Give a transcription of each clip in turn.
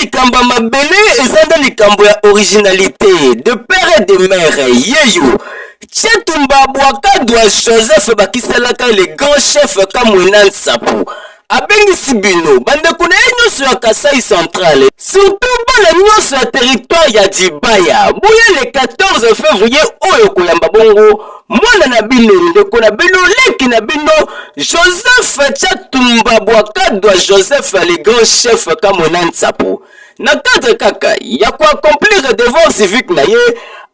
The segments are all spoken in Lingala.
likamba mabele ezanda likambo ya originalité de père et de mère yeyo Tchatumba Bouakadwa Joseph bakisalaka le grand chef Kamwina Nsapu abengisi bino bandeko na ye nyonso ya Kasai centrale surtout bana nyonso ya territoire ya Dibaya boya le 14 février oyo koyamba bongo mwana na bino ndeko na bino leki na bino Joseph Tchatumba Bouakadwa Joseph le grand chef Kamwina Nsapu na cadre kaka ya koaccomplir devoir civique na ye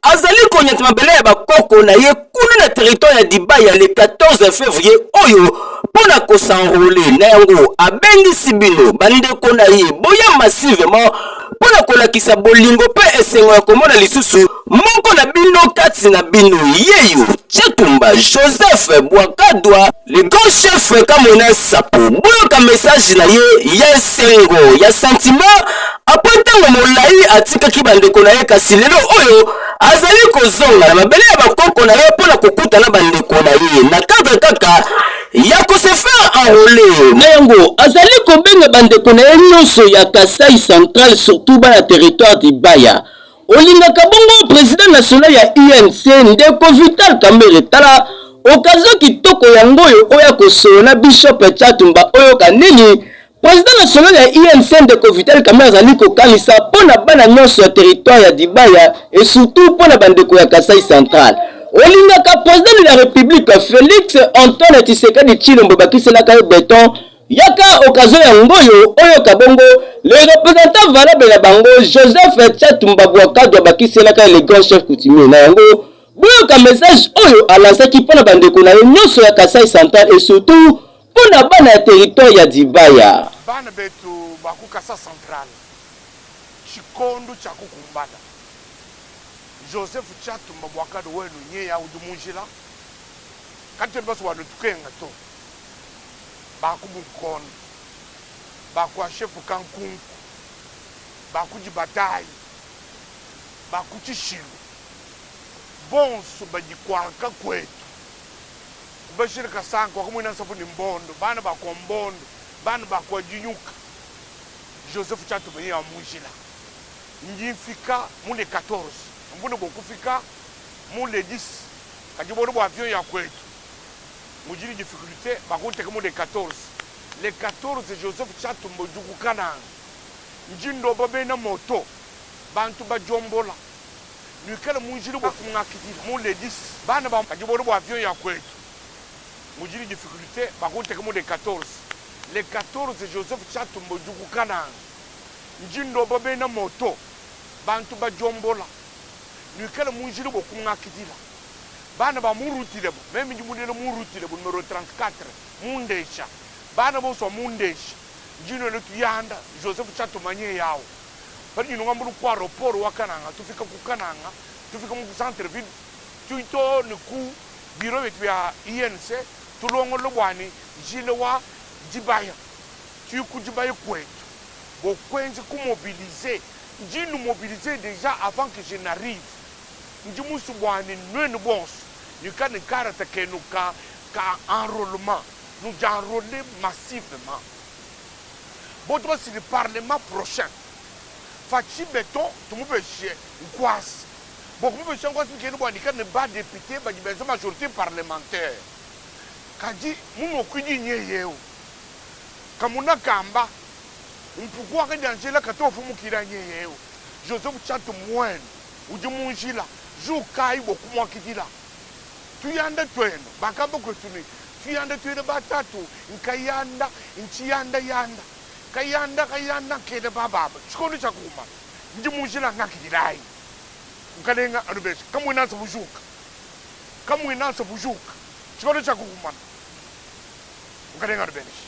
azali konyata mabele ya bakoko na ye kuna na territoire ya Dibaya le 14 février oyo pona ko s'enrouler na yango abengisi bino bandeko na ye boya massivement pona kolakisa bolingo pe esengo ya komona lisusu moko na bino kati na bino yeyo Tchatumba Joseph Bouakadwa le grand chef Kamwina Nsapu boyoka message na ye ya esengo ya sentiment apres ntango molai atikaki bandeko na ye kasi lelo oyo azali kozonga na mabele ya bakoko na ye mpona kokuta na bandeko na ye na cadre kaka ya kose faire enrôler na yango azali kobenga bandeko na ye nyonso ya Kasai central surtout bana territoire Dibaya olingaka bongo président national ya UNC ndeko Vital Kamerhe tala okazo kitoko yango oyo ya kosona Bishop Tchatumba oyo kanini président national ya INC ndeko Vital Kamerhe azali kokanisa mpona bana nyonso ya territoire ya Dibaya et surtout mpona bandeko ya Kasai central olingaka président de la république Félix Antoine Tshisekedi Tshilombo bakiselaka ye béton yaka occasion ya ngoyo oyo kabongo le représentant valable ya bango Joseph Tchatumba Bouakadwa bakiselaka le grand chef coutumier na yango boyoka message oyo alansaki mpona bandeko na ye nyonso ya Kasai central et surtout mpona bana ya territoire ya Dibaya bana betu baku Kasai central chikondo cha kukumbana Joseph Tchatumba Bouakadwa wenu nye ya udumunjila kati baso wanutukenga to baku Bukono baku chefu Kankunku baku Jibatai baku Chishilu bonso bajikwaka kwetu bashirika sanko Kamwina Nsapu ni mbondo bana bakwa mbondo bana bakwa jinyuka Joseph Tchatumba ya munjila njifika mule 14 mbune bokufika mule 10 kajiboro bo avion ya kwetu mujili difficulté bakunteka mule 14 le 14 Joseph Tchatumba jukukana njindo babena moto bantu bajombola nikala munjili bokumwakidira mule 10 bana ba kajiboro bo avion ya kwetu mujili difficulté bakunteka mule 14 le 14 Joseph Tchatumba jukukana njindo babena moto bantu bajombola nikala munjili bokumwakidira bana ba murutile bo meme njimulele murutile bo numero 34 mundesha bana bo so mundesha njino le tuyanda Joseph Tchatumba nye yawo pari no ngambulu kwa aeroport wakananga tufika kukananga tufika mu centre ville tuito ne ku bureau yetu ya INC tulongo lobwani jile wa Dibaya tuku Dibaya kwetu bo kwenzi ku mobiliser njinu mobiliser déjà avant que je n'arrive njimusu bwani nwenu bonso nous avons carte que nous enrôlement. Nous avons enrôlé massivement. Bon, c'est le Parlement prochain. Fachi béton, tout le monde peut chier. Quoi? Bon, vous pouvez chier, quoi? C'est que nous avons pas député, mais une majorité parlementaire. Quand dit, nous avons dit, nous avons quand on a Kamba, on peut voir que dans le cas où on a Joseph Tchatumba, ou du Mungila, joue Kai, beaucoup moins qui dit là. Tuyanda tweno bakamba kwetuni tuyanda twene batatu nkayanda nchiyanda yanda kayanda kede baba chikondo chakuma ndi munjila ngakidilai ukalenga anubesha Kamwina Nsapu bujuka chikondo chakuma ukalenga anubesha